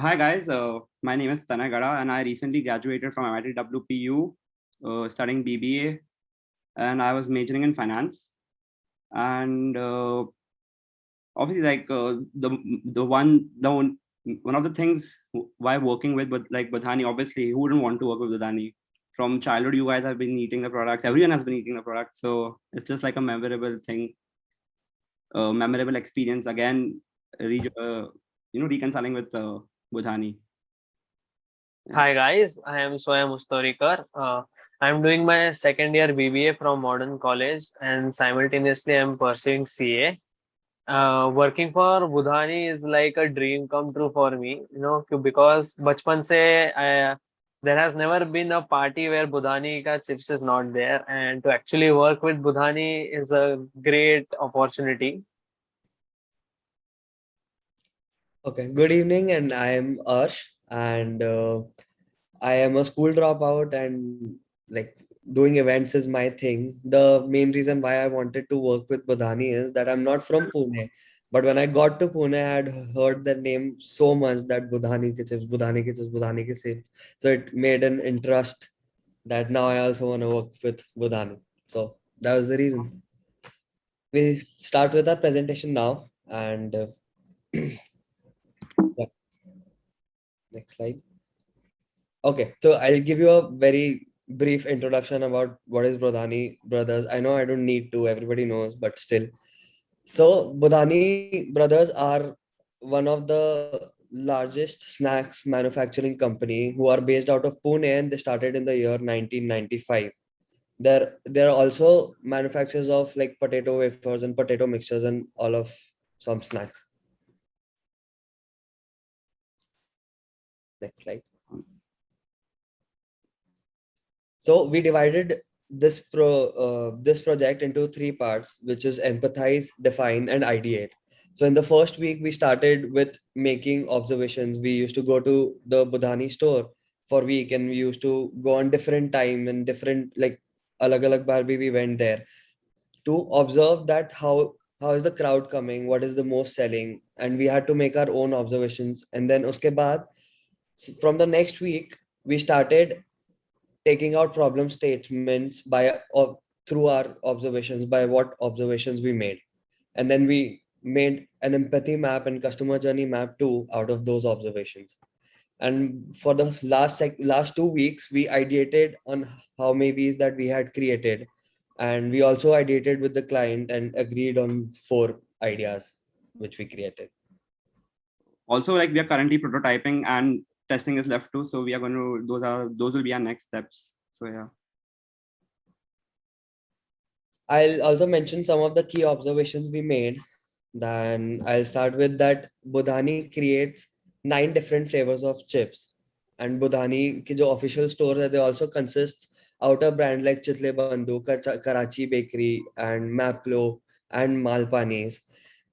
Hi guys, my name is Tanay Gada and I recently graduated from MIT WPU studying BBA, and I was majoring in finance. And obviously, one of the things why working with Budhani, obviously, who wouldn't want to work with Budhani? From childhood, you guys have been eating the products. Everyone has been eating the product, so it's just like a memorable thing, memorable experience. Again, reconciling with Budhani. Hi guys, I am Soya Mustorikar. I'm doing my second year BBA from Modern College and simultaneously I'm pursuing CA. Working for Budhani is like a dream come true for me, because बचपन से there has never been a party where Budhani ka chips is not there, and to actually work with Budhani is a great opportunity. Okay, good evening, and I am Arsh, and I am a school dropout, and like doing events is my thing. The main reason why I wanted to work with Budhani is that I'm not from Pune, but when I got to Pune, I had heard the name so much that Budhani ke chips, Budhani ke chips, Budhani ke chips. So it made an interest that now I also want to work with Budhani. So that was the reason. We start with our presentation now, and yeah, next slide. Okay, so I'll give you a very brief introduction about what is Budhani Brothers. I know I don't need to, everybody knows, but still. So Budhani Brothers are one of the largest snacks manufacturing company who are based out of Pune, and they started in the year 1995. They're also manufacturers of like potato wafers and potato mixtures and all of some snacks. Next slide. So we divided this project into three parts, which is empathize, define, and ideate. So in the first week, we started with making observations. We used to go to the Budhani store for a week, and we used to go on different time and different like alag bar bhi we went there to observe that how is the crowd coming, what is the most selling, and we had to make our own observations. And then uske baad, from the next week, we started taking out problem statements through our observations, by what observations we made, and then we made an empathy map and customer journey map too out of those observations. And for the last 2 weeks, we ideated on how maybe that we had created, and we also ideated with the client and agreed on 4 ideas which we created. Also, like we are currently prototyping and testing is left too, so we are going to those will be our next steps. So yeah, I'll also mention some of the key observations we made. Then I'll start with that Budhani creates 9 different flavors of chips, and Budhani ki jo official stores hai, they also consists outer brand like Chitle Bandhu, Karachi Bakery, and Maplo and Malpanis.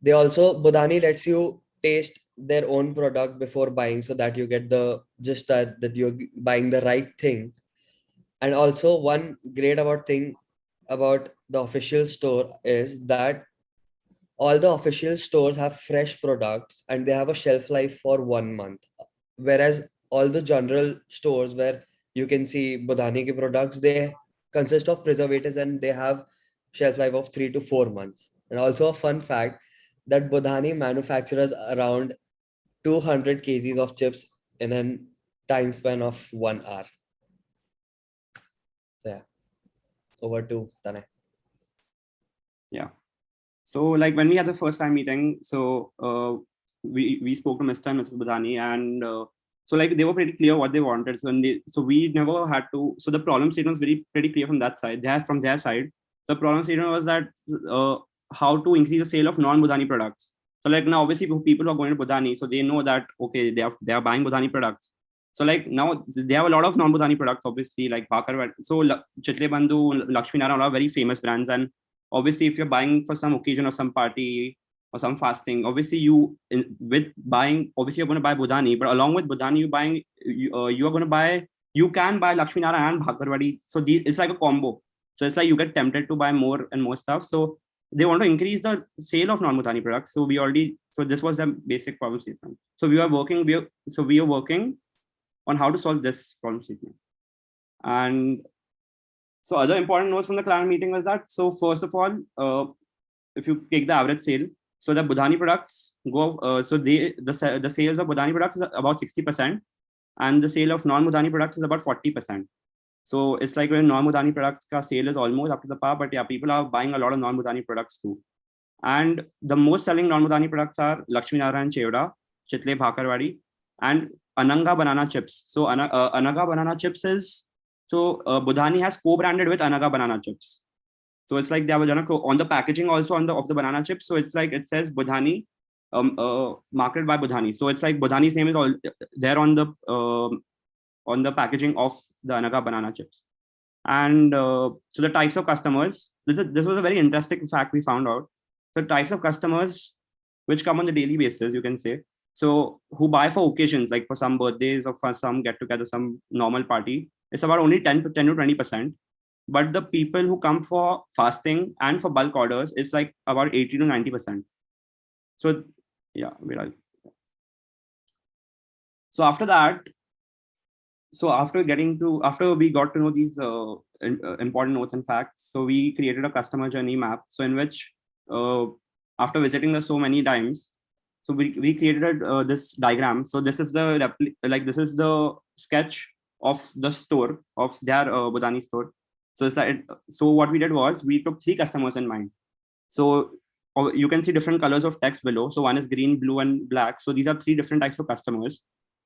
They also Budhani lets you taste their own product before buying, so that you get the just that you're buying the right thing. And also one great thing about the official store is that all the official stores have fresh products and they have a shelf life for 1 month, whereas all the general stores where you can see Budhani ke products, they consist of preservatives and they have shelf life of 3 to 4 months. And also a fun fact that Budhani manufactures around 200 kgs of chips in a time span of 1 hour. So yeah, over to Tanay. yeah. So like when we had the first time meeting, so we spoke to Mr. and Mrs. Budhani, and so like they were pretty clear what they wanted. So we never had to. So the problem statement was pretty clear from that side. From their side, the problem statement was that how to increase the sale of non-Budhani products. So like now obviously people who are going to Budhani, so they know that okay they are buying Budhani products. So like now they have a lot of non-Budhani products, obviously like Bhakarwala. So Chitle Bandhu, Lakshmi Narayan are very famous brands, and obviously if you're buying for some occasion or some party or some fasting, obviously you're going to buy Budhani, but along with Budhani you can buy Lakshmi Narayan and Bhakarwadi. So it's like a combo. So it's like you get tempted to buy more and more stuff. So they want to increase the sale of non-Budhani products. So we already So this was the basic problem statement. So we were working on how to solve this problem statement. And so other important notes from the client meeting was that, so first of all, if you take the average sale, so the Budhani products go, so the sales of Budhani products is about 60%, and the sale of non-Budhani products is about 40%. So it's like when non-Budhani products ka sale is almost up to the par, but yeah, people are buying a lot of non-Budhani products too. And the most selling non-Budhani products are Lakshmi Narayan Chevda, Chitle Bhakarwadi, and Ananga banana chips. So Ananga banana chips is, so Budhani has co-branded with Ananga banana chips. So it's like they have on the packaging also of the banana chips. So it's like it says Budhani, marketed by Budhani. So it's like Budhani's name is all there on the packaging of the Anaga banana chips. And so the types of customers, this was a very interesting fact we found out. The types of customers which come on the daily basis, you can say, so who buy for occasions, like for some birthdays or for some get together, some normal party, it's about only 10 to 20%. But the people who come for fasting and for bulk orders, it's like about 80 to 90%. So yeah, so after that, so after we got to know these important notes and facts, so we created a customer journey map. So in which, after visiting the so many times, so we created this diagram. So this is this is the sketch of the store of their Budhani store. So it's like, so what we did was we took 3 customers in mind. So you can see different colors of text below. So one is green, blue, and black. So these are 3 different types of customers.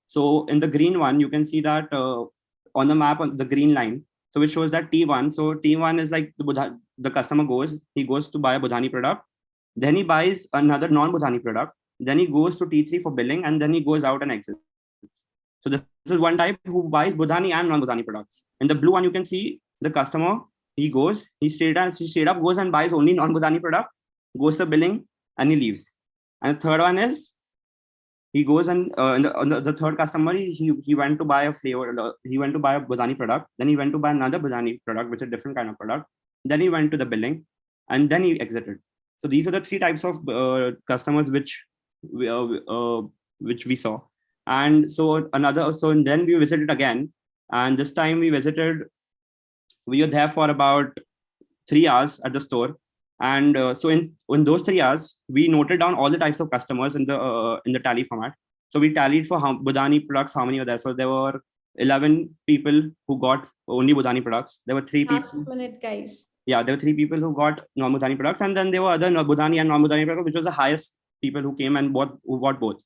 So in the green one, you can see that on the map, on the green line, so which shows that T1. So T1 is like the customer goes to buy a Budhani product, then he buys another non-Budhani product, then he goes to T3 for billing, and then he goes out and exits. So this is one type who buys Budhani and non-Budhani products. In the blue one, you can see the customer, he straight up goes and buys only non-Budhani product, goes to billing, and he leaves. And the third one is, he goes and the third customer, he went to buy a Budhani product, then he went to buy another Budhani product, which is a different kind of product, then he went to the billing, and then he exited. So these are the 3 types of customers which we saw. And then we visited again, and this time we were there for about 3 hours at the store. And so in those 3 hours, we noted down all the types of customers in the tally format. So we tallied for Budhani products, how many were there. So there were 11 people who got only Budhani products. There were 3 people. Last minute, guys. Yeah, there were 3 people who got non-Budhani products, and then there were other Budhani and non-Budhani products, which was the highest people who came and bought both.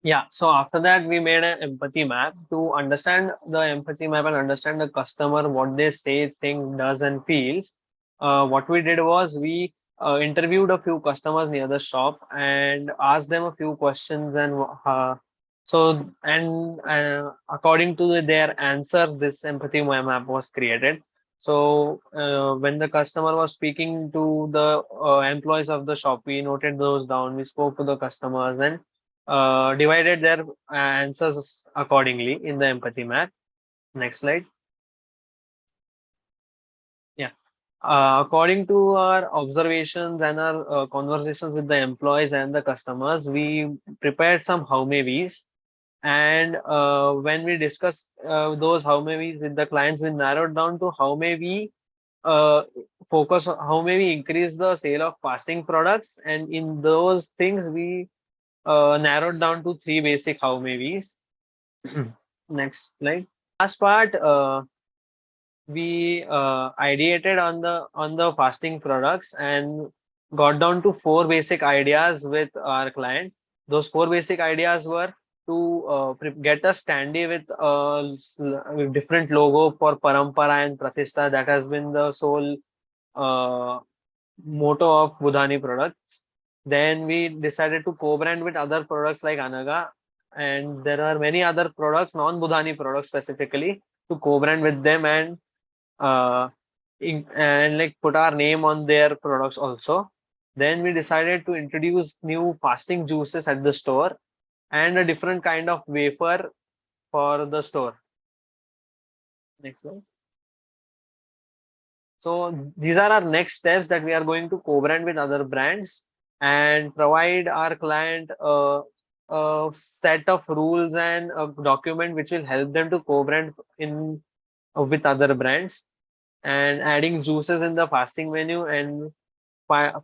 Yeah, so after that, we made an empathy map to understand the empathy map and understand the customer, what they say, think, does, and feels. What we did was we interviewed a few customers near the shop and asked them a few questions, and according to their answers, this empathy map was created. So when the customer was speaking to the employees of the shop, we noted those down. We spoke to the customers and divided their answers accordingly in the empathy map. Next slide. Yeah. According to our observations and our conversations with the employees and the customers, we prepared some how maybes. And when we discussed those how maybes with the clients, we narrowed down to how may we focus on how may we increase the sale of fasting products. And in those things, we narrowed down to 3 basic how maybes. Next slide. Last part, we ideated on the fasting products and got down to 4 basic ideas with our client. Those 4 basic ideas were to get a standee with different logo for Parampara and Pratishta. That has been the sole motto of Budhani products. Then we decided to co-brand with other products like Anaga, and there are many other products, non-Budhani products specifically, to co-brand with them and like put our name on their products also. Then we decided to introduce new fasting juices at the store and a different kind of wafer for the store. Next slide. So these are our next steps that we are going to co-brand with other brands and provide our client a set of rules and a document which will help them to co-brand in with other brands, and adding juices in the fasting menu, and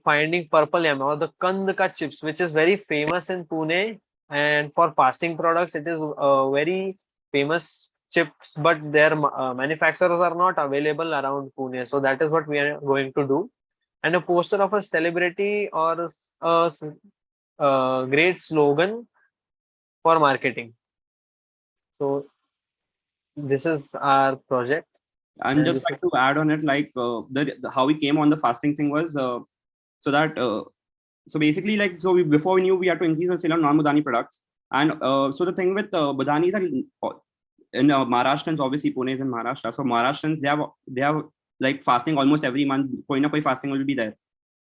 finding purple yam or the kandka chips, which is very famous in Pune. And for fasting products, it is very famous chips, but their manufacturers are not available around Pune. So that is what we are going to do. And a poster of a celebrity or a great slogan for marketing. So this is our project. And just like to add on it, like how we came on the fasting thing was so that so basically, like, so before we knew, we had to increase the sale on non-Budhani products. And so the thing with Budhani is that in Maharashtrians, obviously Pune is in Maharashtra, so Maharashtrians, they have like fasting almost every month. Koi na koi fasting will be there,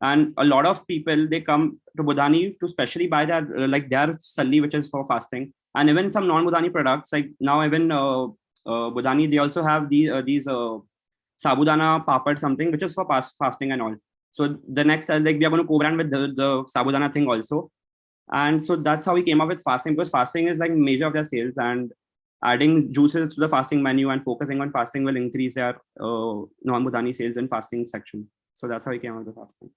and a lot of people, they come to Budhani to specially buy their like their salli, which is for fasting. And even some non-Budhani products, like now even Budhani, they also have these sabudana papad something, which is for fasting and all. So the next, like, we are going to co-brand with the sabudana thing also. And so that's how we came up with fasting, because fasting is like major of their sales, and adding juices to the fasting menu and focusing on fasting will increase their non-Budhani sales in fasting section. So that's how we came up with fasting.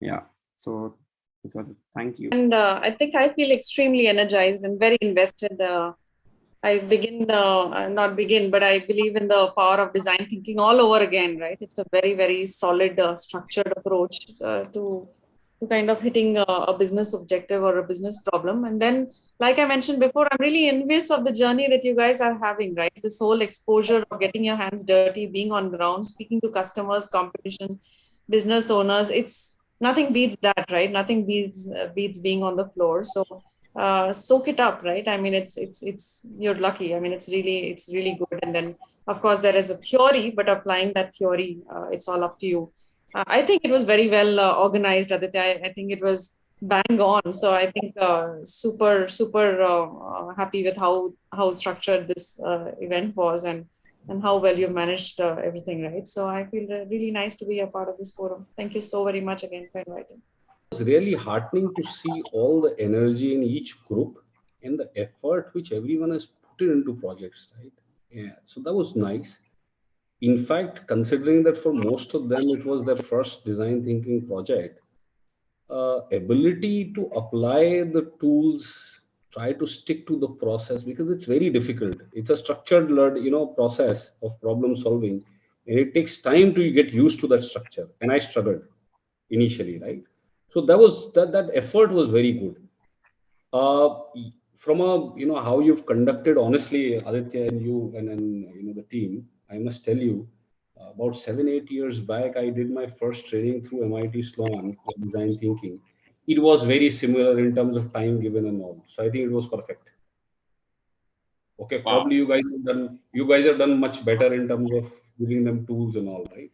Yeah. So thank you. And I think I feel extremely energized and very invested. I believe in the power of design thinking all over again, right? It's a very, very solid, structured approach to kind of hitting a business objective or a business problem. And then, like I mentioned before, I'm really envious of the journey that you guys are having, right? This whole exposure of getting your hands dirty, being on ground, speaking to customers, competition, business owners. It's nothing beats that, right? Nothing beats being on the floor. So soak it up, right? I mean, it's you're lucky. I mean, it's really good. And then, of course, there is a theory, but applying that theory, it's all up to you. I think it was very well organized, Aditya. I think it was bang on. So I think super happy with how structured this event was, and how well you've managed everything, right? So I feel really nice to be a part of this forum. Thank you so very much again for inviting. It's really heartening to see all the energy in each group and the effort which everyone has put into projects, right? Yeah, so that was nice. In fact, considering that for most of them it was their first design thinking project, ability to apply the tools, try to stick to the process, because it's very difficult. It's a structured process of problem solving, and it takes time to get used to that structure. And I struggled initially, right? So that effort was very good. From how you've conducted, honestly, Aditya and you and the team, I must tell you, about 7-8 years back, I did my first training through MIT Sloan for design thinking. It was very similar in terms of time given and all. So I think it was perfect. Okay, wow. Probably you guys have done much better in terms of giving them tools and all, right?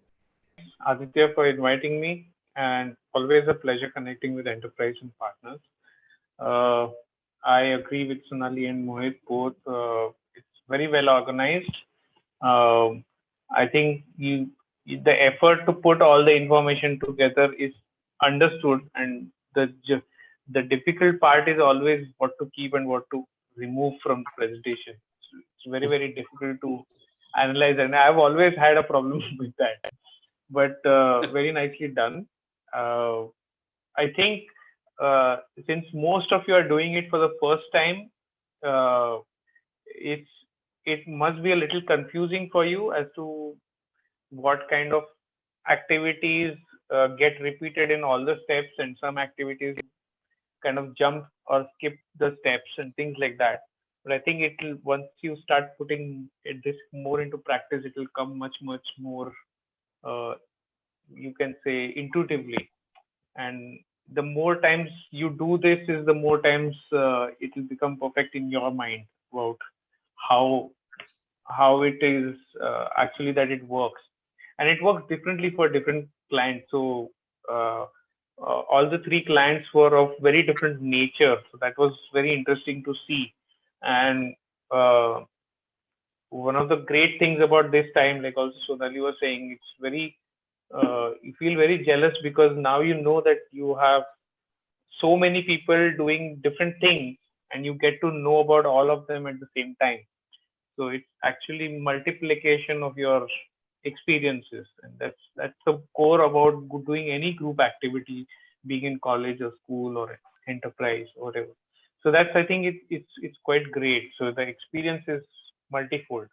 Aditya, for inviting me, and always a pleasure connecting with enterprise and partners. I agree with Sonali and Mohit both. It's very well organized. I think the effort to put all the information together is understood, and the difficult part is always what to keep and what to remove from the presentation. It's very, very difficult to analyze, and I've always had a problem with that. But very nicely done. I think since most of you are doing it for the first time, it must be a little confusing for you as to what kind of activities get repeated in all the steps, and some activities kind of jump or skip the steps and things like that. But I think once you start putting this more into practice, it will come much more you can say intuitively. And the more times you do this, is the more times it will become perfect in your mind about how it is actually that it works. And it works differently for different clients. So all the 3 clients were of very different nature. So that was very interesting to see. And one of the great things about this time, like also Sonali was saying, it's very, you feel very jealous because now you know that you have so many people doing different things and you get to know about all of them at the same time. So it's actually multiplication of your experiences, and that's the core about doing any group activity, being in college or school or enterprise or whatever. So that's, I think it's quite great. So the experience is multifold.